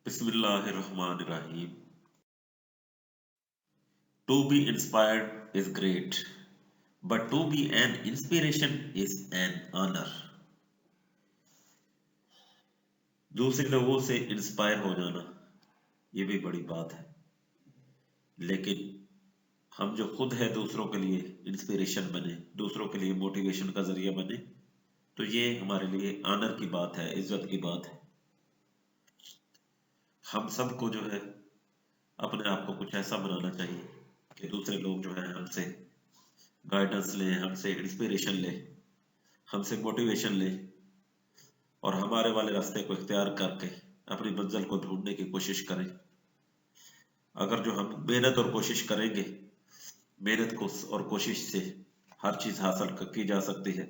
Bismillahirrahmanirrahim. To be inspired is great, but to be an inspiration is an honor. दूसरे लोगों से inspire हो जाना ये भी बड़ी बात है, लेकिन हम जो खुद है दूसरों के लिए इंस्पिरेशन बने, दूसरों के लिए मोटिवेशन का जरिया बने, तो ये हमारे लिए ऑनर की बात है, इज्जत की बात है। हम सबको जो है अपने आप को कुछ ऐसा बनाना चाहिए कि दूसरे लोग जो है हमसे गाइडेंस लें, हमसे इंस्पिरेशन लें, हमसे मोटिवेशन लें और हमारे वाले रास्ते को इख्तियार करके अपनी मंजिल को ढूंढने की कोशिश करें। अगर जो हम मेहनत और कोशिश करेंगे, मेहनत को और कोशिश से हर चीज हासिल की जा सकती है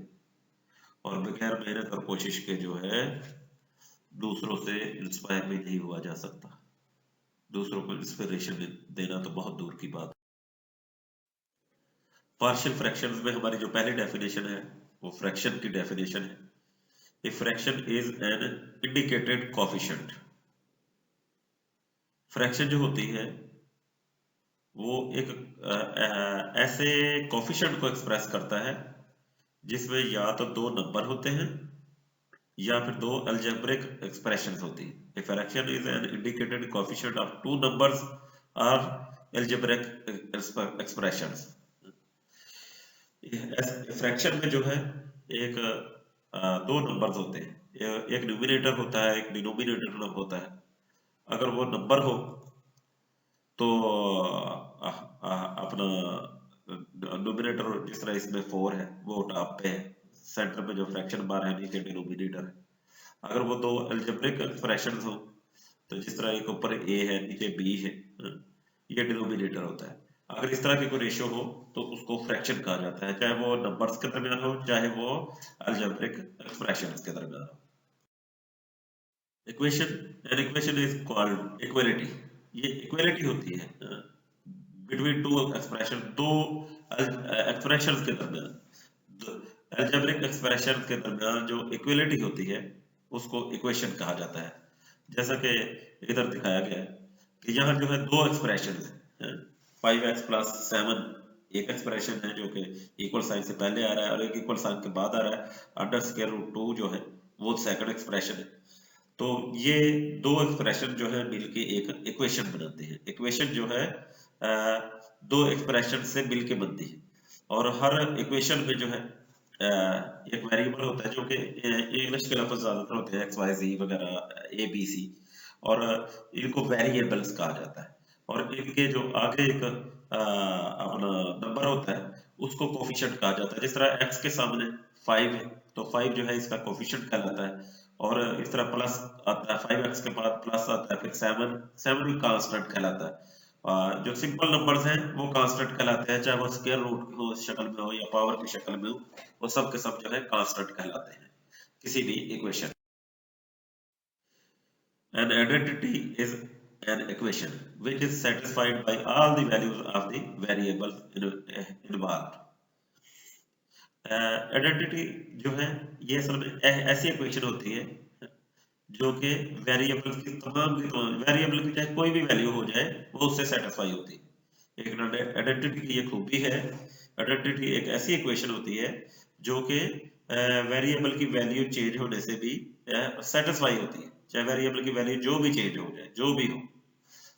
और बगैर मेहनत और कोशिश के जो है दूसरों से इंस्पायर भी नहीं हुआ जा सकता। दूसरों को इंस्पिरेशन देना तो बहुत दूर की बात है। पार्शियल फ्रैक्शंस में हमारी जो पहली डेफिनेशन है वो फ्रैक्शन की डेफिनेशन है। A fraction is an indicated coefficient. Fraction जो होती है वो एक ऐसे कोफिशिएंट को एक्सप्रेस करता है जिसमें या तो दो नंबर होते हैं या फिर दो अलजेब्रिक एक्सप्रेशंस होती है। A fraction is an indicated coefficient of two numbers और अलजेब्रिक एक्सप्रेशंस। फ्रैक्शन में जो है एक दो नंबर्स होते हैं, एक न्यूमिनेटर होता है, एक डिनोमिनेटर होता है। अगर वो नंबर हो तो अपना न्यूमिनेटर जिस तरह इसमें 4 है वो टॉप पे है, सेंटर में जो फ्रैक्शन बार है नीचे डिनोमिनेटर है। अगर वो दो अलजेब्रिक एक्सप्रेशंस हो तो जिस तरह एक ऊपर ए है नीचे बी है, ये डिनोमिनेटर होता है। अगर इस तरह की कोई रेशियो हो तो उसको फ्रैक्शन कहा जाता है, चाहे वो नंबर्स के दरमियान हो चाहे वो अलजेब्रिक एक्सप्रेशंस के दरमियान हो। Equation an equation is called equality. ये इक्वलिटी होती है बिटवीन टू एक्सप्रेशन, दो एक्सप्रेशंस के दरमियान, अलजेब्रिक एक्सप्रेशन के दरमियान जो इक्वलिटी होती है उसको इक्वेशन कहा जाता है। जैसा कि इधर दिखाया गया है कि यहाँ जो है दो एक्सप्रेशन है, 5x प्लस 7 एक एक्सप्रेशन है जो कि इक्वल साइन से पहले आ रहा है और एक इक्वल साइन के बाद आ रहा है। अंडर स्क्वायर रूट 2 जो है वो सेकंड एक्सप्रेशन है। तो ये दो एक्सप्रेशन जो है मिलके एक इक्वेशन बनाते हैं। इक्वेशन जो है दो एक्सप्रेशन से मिलके बनती है और हर इक्वेशन में जो है एक वेरिएबल होता है जो कि इंग्लिश के लफ्ज ज्यादातर होते हैं एक्स वाई जी वगैरह ए बी सी, और इनको वेरिएबल्स कहा जाता है। और इनके जो आगे एक अपना नंबर होता है उसको कोफिशिएंट कहा जाता है। जिस तरह एक्स के सामने 5 है तो 5 जो है इसका कोफिशिएंट कहलाता है। और इस तरह प्लस आता है, 5x के बाद प्लस आता है, फिर 7 भी कांस्टेंट कहलाता है। जो सिंपल नंबर्स हैं वो कांस्टेंट कहलाते हैं, चाहे वो स्क्वायर रूट की हो शक्ल में हो या पावर की शक्ल में हो, वो सब के सब जो है कांस्टेंट कहलाते हैं किसी भी equation. An identity is an equation which is satisfied by all the values of the variable involved. Identity जो है ये असल में ऐसी इक्वेशन होती है जो कि वेरिएबल की तमाम वेरिएबल की चाहे कोई भी वैल्यू हो जाए वो उससे सेटिस्फाई होती है। एक आइडेंटिटी की ये खूबी है। आइडेंटिटी एक ऐसी इक्वेशन होती है जो कि वेरिएबल की वैल्यू चेंज होने से भी सेटिस्फाई होती है, चाहे वेरिएबल की वैल्यू जो भी चेंज हो जाए, जो भी हो,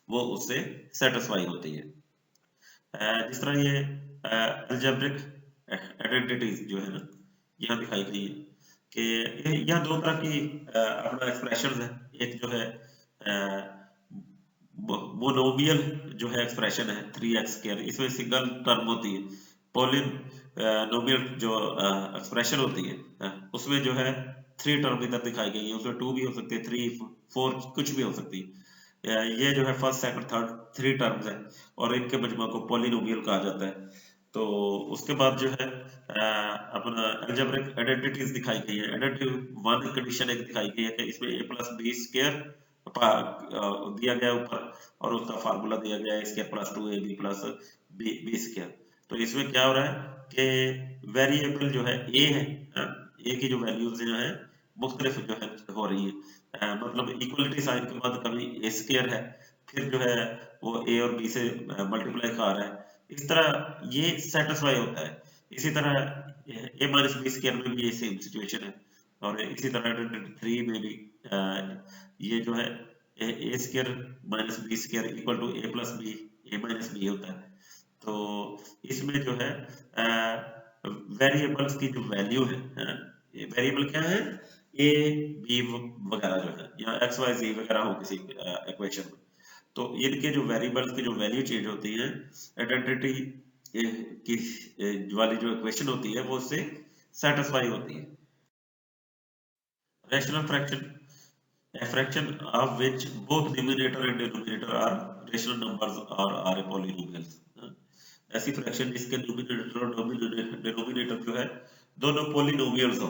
वो उससे सेटिस्फाई होती है। जिस तरह ये अलजेब्रिक आइडेंटिटीज जो है ना यहाँ दिखाई गई है कि यहाँ दो तरह की अपना एक्सप्रेशन है। एक जो है मोनोमियल जो है एक्सप्रेशन है 3x², इसमें सिंगल टर्म होती है। पोलिन नोमियल जो एक्सप्रेशन होती है उसमें जो है 3 टर्म इधर दिखाई गई है, उसमें 2 भी हो सकती है, 3 4 कुछ भी हो सकती है। ये जो है फर्स्ट सेकंड थर्ड 3 टर्म्स है और इनके मजमा को पॉलिनोमियल कहा जाता है। तो उसके बाद जो है अपना अलजेब्रिक आइडेंटिटीज दिखाई गई है। आइडेंटिटी वन कंडीशन एक दिखाई गई है कि इसमें a प्लस बी स्क्वायर दिया गया ऊपर और उसका फार्मूला दिया गया है square plus 2ab plus B square. तो इसमें क्या हो रहा है कि वेरिएबल जो है a है, a की जो वैल्यूज जो है मुख्तलिफ जो है हो रही है। मतलब इक्वलिटी साइन के बाद कभी ए स्क्वायर है, फिर जो है वो ए और बी से मल्टीप्लाई खा रहा है, इस तरह ये सेटिस्फाई होता है। इसी तरह ए माइनस बी स्क्वायर में भी ये सेम सिचुएशन है, और इसी तरह आइडेंटिटी 3 में भी ये जो है A square minus B square equal to A plus B, A minus B होता है। तो इसमें जो है वेरिएबल्स की जो वैल्यू है, ये वेरिएबल क्या है, ए बी वगैरह जो है, या एक्स वाई जी वगैरह हो किसी इक्वेशन में, तो इनके जो वेरिएबल्स की जो वैल्यू चेंज होती है, आइडेंटिटी की वाली जो इक्वेशन होती है वो उससे सेटिस्फाई होती है। Rational fraction, a fraction of which both numerator and denominator are rational numbers or are a polynomials। ऐसी फ्रैक्शन जिसके न्यूमिनेटर और डिनोमिनेटर जो है दोनों पोलिनोमियल्स हो,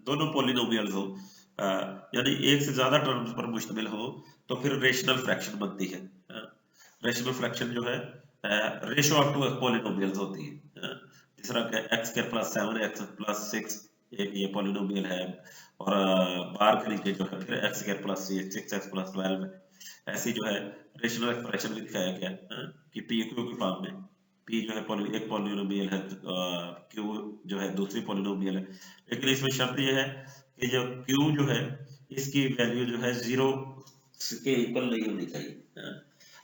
दोनों पोलिनोमियल्स हो, यानी एक से ज्यादा टर्म्स पर मुश्तमिल हो, तो फिर रेशनल फ्रैक्शन बनती है। रेशनल फ्रैक्शन जो है रेशो ऑफ टू पोलिनोमियल्स होती है, जिस तरह के x square plus 7 x plus 6 एक ये पोलिनोमियल है, और बार के नीचे जो है फिर x square plus 6 x plus 12, ऐसी जो है रेशनल एक्सप्रेशन भी दिखाया गया है कि पी क्यू के फॉर्म में, पी जो है एक पॉलिनोमियल है, क्यू जो है दूसरी पॉलिनोमियल है, लेकिन इसमें शर्त यह है कि जो क्यू जो है इसकी वैल्यू जो है 0 के इक्वल नहीं होनी चाहिए।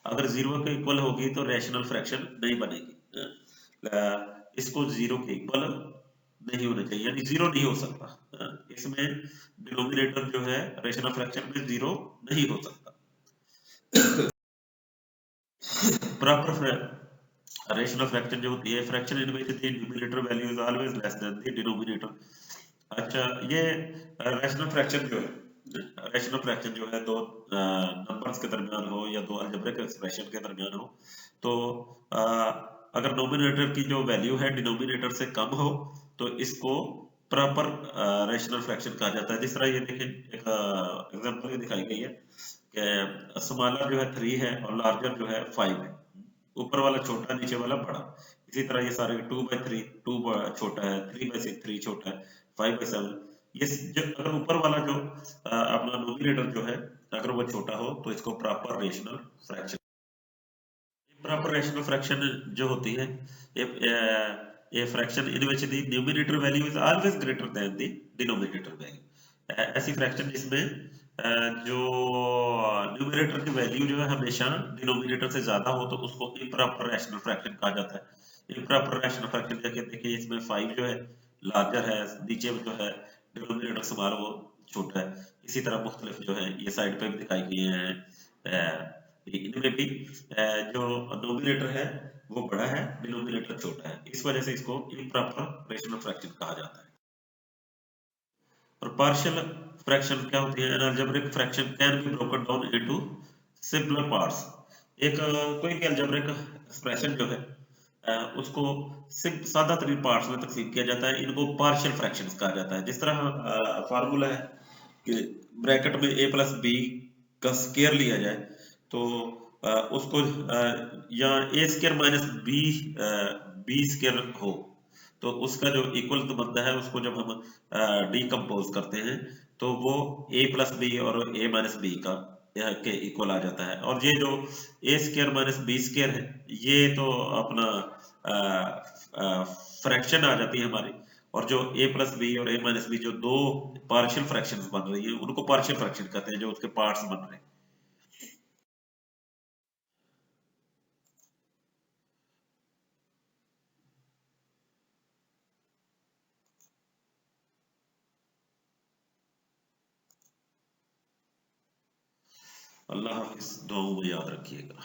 अगर 0 के इक्वल होगी तो रैशनल फ्रैक्शन नहीं बनेगी, इसको 0 के इक्वल नहीं होना चाहिए, यानी 0 नहीं हो सकता। इसमें डिनोमिनेटर जो है रैशनल फ्रैक्शन में 0 नहीं हो सकता। प्रॉपर रेशनल फ्रैक्शन जो होती है, fraction in which the numerator value is always less than the denominator. अच्छा, ये रैशनल फ्रैक्शन जो है, रैशनल फ्रैक्शन जो है दो नंबर्स के दरमियान हो या दो अलजेब्रिक एक्सप्रेशन के दरमियान हो, तो अगर नोमिनेटर की जो वैल्यू है डिनोमिनेटर से कम हो तो इसको प्रॉपर रैशनल फ्रैक्शन कहा जाता है। जिस तरह ये देखें, एक एग्जांपल दिखाई गई है कि स्मॉलर जो है 3 है और लार्जर जो है 5 है, ऊपर वाला छोटा नीचे वाला बड़ा। इसी तरह ये सारे 2/3 2 छोटा है, 3/6 3 छोटा है, 5/7 ये जो अगर ऊपर वाला जो अपना नोमिनेटर जो है अगर वो छोटा हो तो इसको proper rational fraction. Proper rational fraction जो होती है, ये fraction in which the numerator value is always greater than the denominator value. ऐसी फ्रैक्शन जिसमें जो न्यूमरेटर की वैल्यू जो है हमेशा डिनोमिनेटर से ज्यादा हो तो उसको इम्प्रॉपर रैशनल फ्रैक्शन कहा जाता है। इम्प्रॉपर रैशनल फ्रैक्शन जैसे देखिए इसमें 5 जो है लार्जर है, नीचे जो है डिनोमिनेटर स्मॉल वो छोटा है। इसी तरह मुख्तलिफ जो है ये साइड पे भी दिखाई गए हैं, इनमें भी जो नोमिनेटर है वो बड़ा है, डिनोमिनेटर छोटा है, इस वजह से इसको इम्प्रॉपर रेशनल फ्रैक्शन कहा जाता है। और पार्शियल फ्रैक्शन क्या होती है, N algebraic fraction can be broken down into simpler parts. एक कोई भी अलजेब्रिक एक्सप्रेशन जो है उसको सादा तरीन पार्ट्स में तकसीम किया जाता है, इनको पार्शियल फ्रैक्शंस कहा जाता है। जिस तरह फार्मूला है कि ब्रैकेट में a प्लस बी का स्क्वायर लिया जाए तो उसको या A square minus B B square हो तो उसका जो इक्वल तो बनता है, उसको जब हम डीकम्पोज करते हैं तो वो a प्लस बी और a माइनस बी का के इक्वल आ जाता है। और ये जो a square minus B square है ये तो अपना फ्रैक्शन आ जाती है हमारी, और जो a प्लस बी और a माइनस बी जो दो पार्शियल फ्रैक्शंस बन रही है उनको पार्शियल फ्रैक्शन कहते हैं, जो उसके पार्ट्स बन रहे हैं। अल्लाह हाफिज, दुआओं में याद रखिएगा।